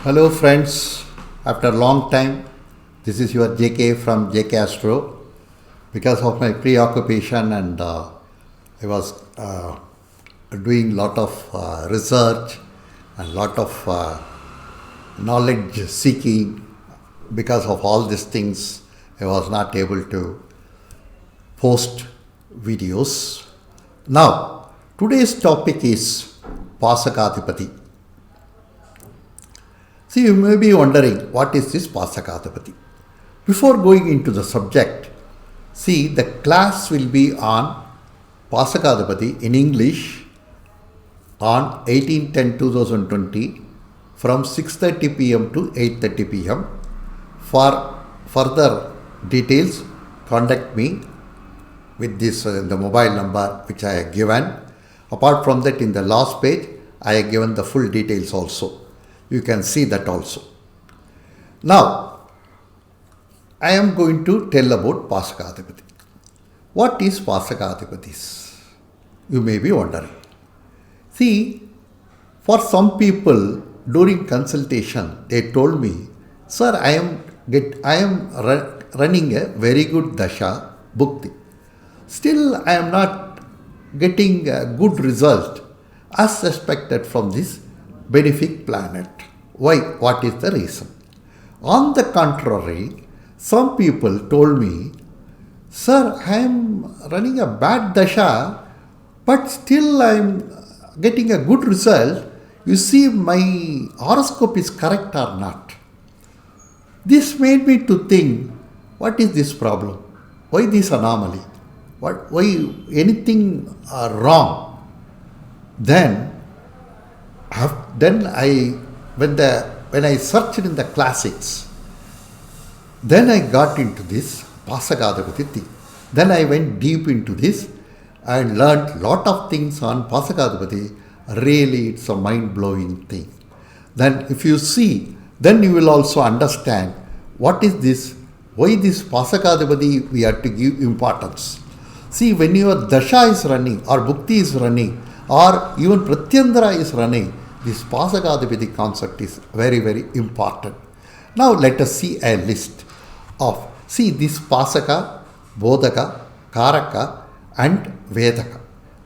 Hello friends, after a long time, this is your JK from JK Astro. Because of my preoccupation and I was doing lot of research and lot of knowledge seeking. Because of all these things, I was not able to post videos. Now, today's topic is Pasakadipati. See, you may be wondering, what is this Pasakadipati? Before going into the subject, see, the class will be on Pasakadipati in English on 18/10/2020 from 6:30 p.m. to 8:30 p.m. For further details, contact me with this the mobile number which I have given. Apart from that, in the last page, I have given the full details also. You can see that also. Now, I am going to tell about Pasakadipati. What is Pasakadipatis? You may be wondering. See, for some people during consultation, they told me, "Sir, I am running a very good dasha bhukti. Still, I am not getting a good result as expected from this benefic planet. Why? What is the reason?" On the contrary, some people told me, "Sir, I am running a bad dasha, but still I am getting a good result. You see, my horoscope is correct or not?" This made me to think, what is this problem? Why this anomaly? Why anything wrong? Then when I searched in the classics, then I got into this Pasakadipati thing. Then I went deep into this and learned lot of things on Pasakadipati. Really, it's a mind-blowing thing. Then if you see, then you will also understand what is this, why this Pasakadipati we have to give importance. See, when your dasha is running or bhukti is running or even pratyandara is running, this Pasakadipati concept is very, very important. Now let us see a list of, see, this Pasaka, Bodhaka, Karaka and Vedaka.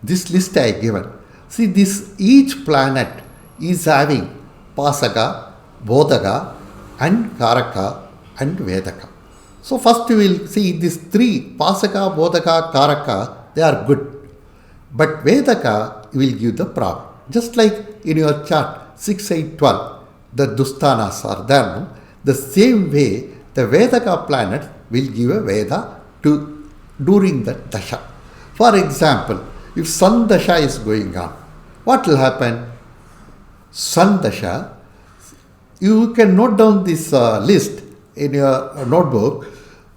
This list I have given. See, this each planet is having Pasaka, Bodhaka and Karaka and Vedaka. So first we will see these three, Pasaka, Bodhaka, Karaka, they are good. But Vedaka will give the problem. Just like in your chart 6, 8, 12, the Dusthanas are there. No? The same way, the Vedaka planet will give a Veda to during the Dasha. For example, if Sun Dasha is going on, what will happen? Sun Dasha, you can note down this list in your notebook.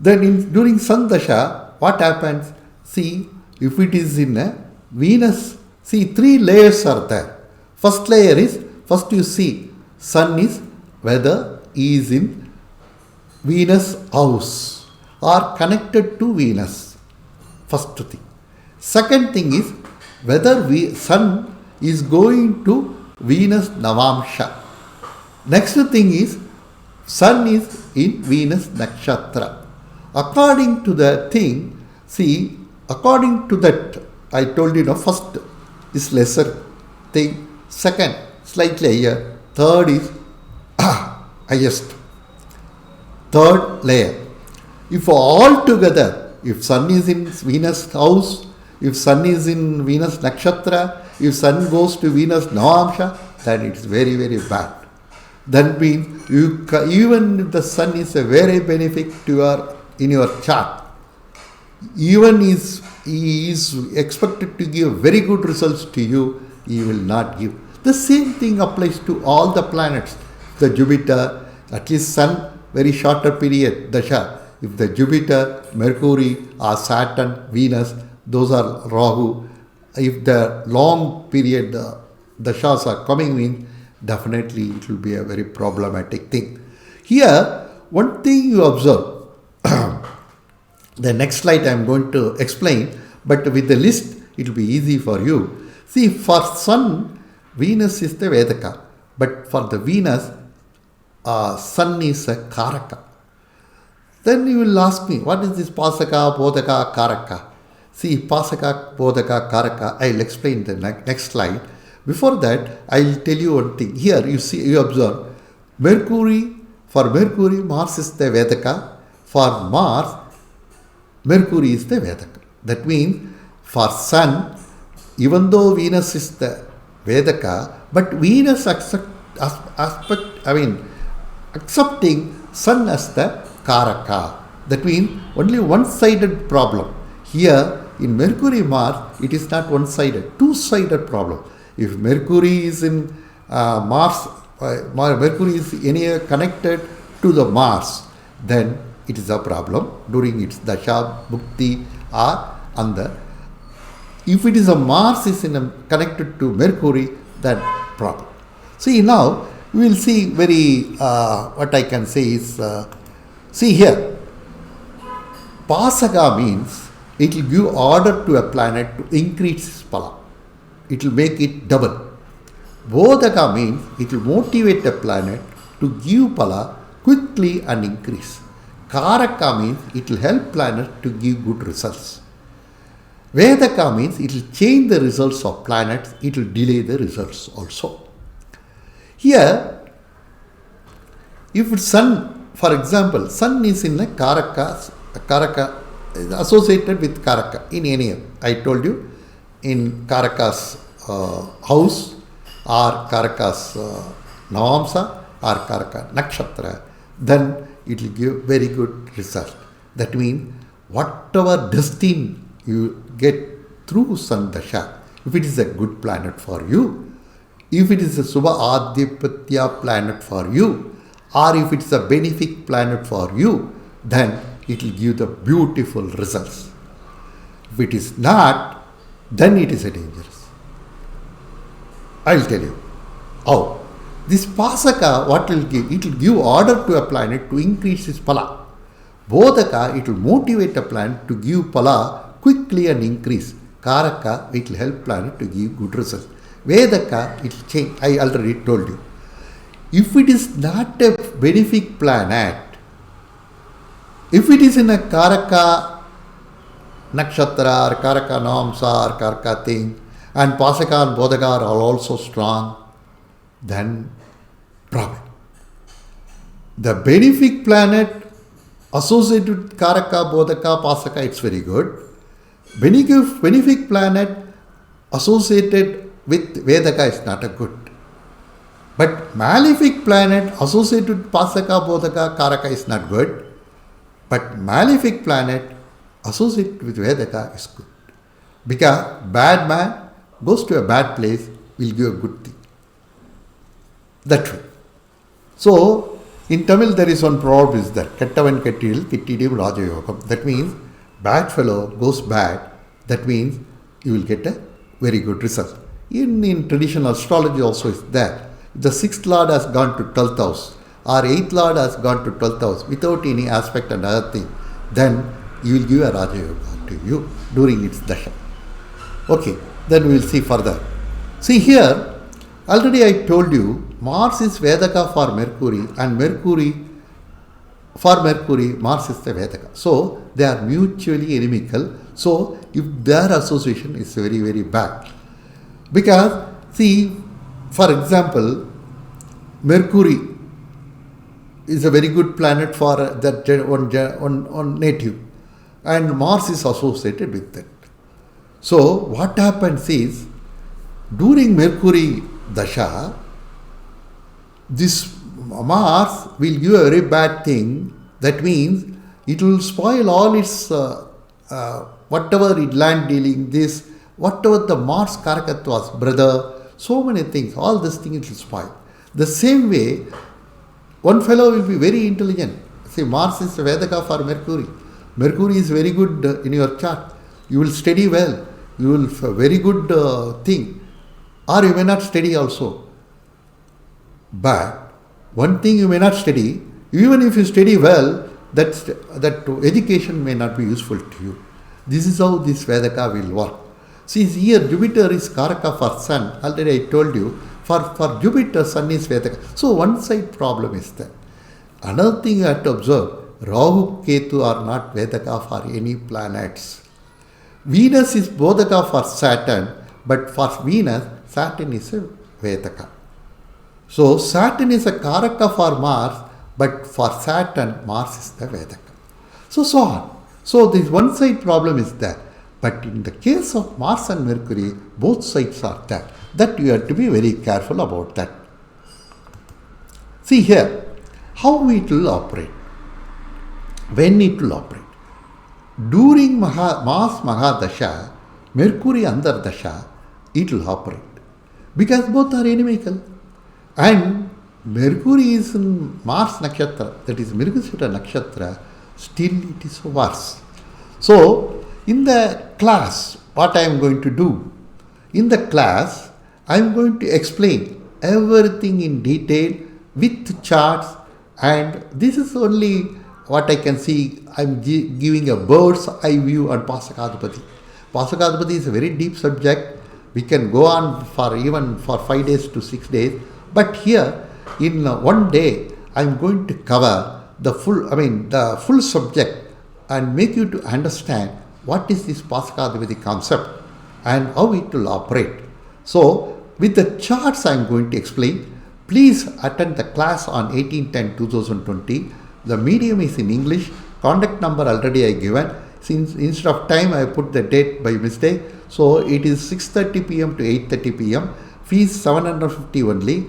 Then during Sun Dasha, what happens? See, if it is in a Venus, see, three layers are there. First layer is, first you see, Sun is whether he is in Venus house or connected to Venus. First thing. Second thing is whether Sun is going to Venus Navamsha. Next thing is Sun is in Venus Nakshatra. According to the thing, see, according to that, I told you, first is lesser thing, second slightly higher, third is highest. Third layer. If all together, if Sun is in Venus house, if Sun is in Venus Nakshatra, if Sun goes to Venus Navamsha, then it's very, very bad. That means even if the Sun is a very benefic to in your chart, even he is expected to give very good results to you, he will not give. The same thing applies to all the planets. The Jupiter, at least Sun, very shorter period, Dasha. If the Jupiter, Mercury or Saturn, Venus, those are Rahu. If the long period Dashas are coming in, definitely it will be a very problematic thing. Here, one thing you observe, the next slide I am going to explain, but with the list it will be easy for you. See, for Sun, Venus is the Vedaka, but for the Venus, sun is a Karaka. Then you will ask me, what is this Pasaka, Bodhaka, Karaka? See, Pasaka, Bodhaka, Karaka, I will explain the next slide. Before that, I will tell you one thing. Here, you observe, for Mercury, Mars is the Vedaka. For Mars, Mercury is the Vedaka. That means, for Sun, even though Venus is the Vedaka, but Venus accepting Sun as the Karaka. That means only one-sided problem. Here in Mercury Mars, it is not one-sided, two-sided problem. If Mercury is in Mars, Mercury is anywhere connected to the Mars, then it is a problem during its Dasha, Bhukti or Andha. If it is a Mars is connected to Mercury, then problem. See now, we will see what I can say is, see here, Pasaka means it will give order to a planet to increase its pala. It will make it double. Bodhaka means it will motivate a planet to give pala quickly and increase. Karaka means it will help planet to give good results. Vedaka means it will change the results of planets, it will delay the results also. Here, if Sun, for example, Sun is in a Karaka associated with Karaka in any year. I told you, in Karaka's house or Karaka's Navamsa or Karaka Nakshatra, then it will give very good result. That means whatever destiny you get through Sun Dasha, if it is a good planet for you, if it is a Subha Adhipatya planet for you, or if it is a benefic planet for you, then it will give the beautiful results. If it is not, then it is a dangerous. I will tell you how. This Pasaka, what will give? It will give order to a planet to increase its pala. Bodhaka, it will motivate a planet to give pala quickly and increase. Karaka, it will help planet to give good results. Vedaka, it will change. I already told you. If it is not a benefic planet, if it is in a Karaka Nakshatra or Karaka Namsa or Karaka thing, and Pasaka and Bodhaka are also strong, then problem. The benefic planet associated with Karaka, Bodhaka, Pasaka, it's very good. Benefic planet associated with Vedaka is not a good. But malefic planet associated with Pasaka, Bodhaka, Karaka is not good. But malefic planet associated with Vedaka is good. Because bad man goes to a bad place, will give a good thing. That way. So, in Tamil there is one proverb is that, Kettavan Kettil, Kittidim Rajayogam. That means, bad fellow goes bad. That means, you will get a very good result. In traditional astrology also is that. If the 6th Lord has gone to 12th house, or 8th Lord has gone to 12th house, without any aspect and other thing, then you will give a Raja Yoga to you during its Dasha. Okay, then we will see further. See here, already I told you, Mars is Vedaka for Mercury, and Mars is the Vedaka. So, they are mutually inimical. So, if their association is very, very bad. Because, see, for example, Mercury is a very good planet for that on native, and Mars is associated with that. So, what happens is, during Mercury Dasha, this Mars will give a very bad thing. That means it will spoil all its whatever it land dealing, this, whatever the Mars Karakatwas, brother, so many things, all these things it will spoil. The same way, one fellow will be very intelligent. See, Mars is Vedaka for Mercury. Mercury is very good in your chart. You will study well. You will very good thing. Or you may not study also. But one thing you may not study, even if you study well, that education may not be useful to you. This is how this Vedaka will work. See, here Jupiter is Karaka for Sun. Already I told you, For Jupiter, Sun is Vedaka. So one side problem is there. Another thing you have to observe, Rahu, Ketu are not Vedaka for any planets. Venus is Bodhaka for Saturn, but for Venus, Saturn is a Vedaka. So Saturn is a Karaka for Mars, but for Saturn, Mars is the Vedaka. So on. So this one side problem is there. But in the case of Mars and Mercury, both sides are there. That you have to be very careful about that. See here, how it will operate. When it will operate. During Mars Mahadasha, Mercury Andardasha, it will operate. Because both are inimical. And Mercury is in Mars Nakshatra, that is Mrigashira Nakshatra, still it is worse. So, in the class, what I am going to do? In the class, I am going to explain everything in detail with charts, and this is only what I can see. I am giving a bird's eye view on Pasakadhapati. Pasakadhapati is a very deep subject. We can go on for even for 5 days to 6 days. But here, in one day, I am going to cover the full subject and make you to understand what is this Pasakadhapati concept and how it will operate. So, with the charts I am going to explain. Please attend the class on 18/10/2020. The medium is in English. Contact number already I given. Since instead of time I put the date by mistake. So it is 6:30 p.m. to 8:30 p.m. Fees 750 only.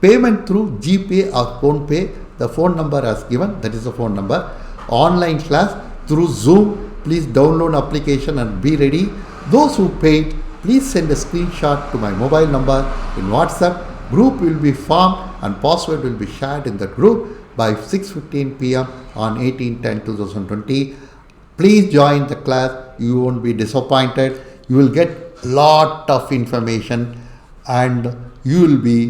Payment through GPay or PhonePe. The phone number as given. That is the phone number. Online class through Zoom. Please download application and be ready. Those who paid, please send a screenshot to my mobile number in WhatsApp. Group will be formed and password will be shared in the group by 6:15 p.m. on 18/10/2020. Please join the class. You won't be disappointed. You will get lot of information and you will be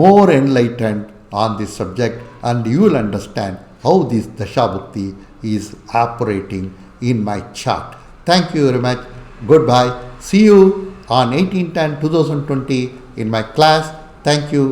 more enlightened on this subject, and you will understand how this Dashabhukti is operating in my chart. Thank you very much. Goodbye. See you on 18/10/2020 in my class. Thank you.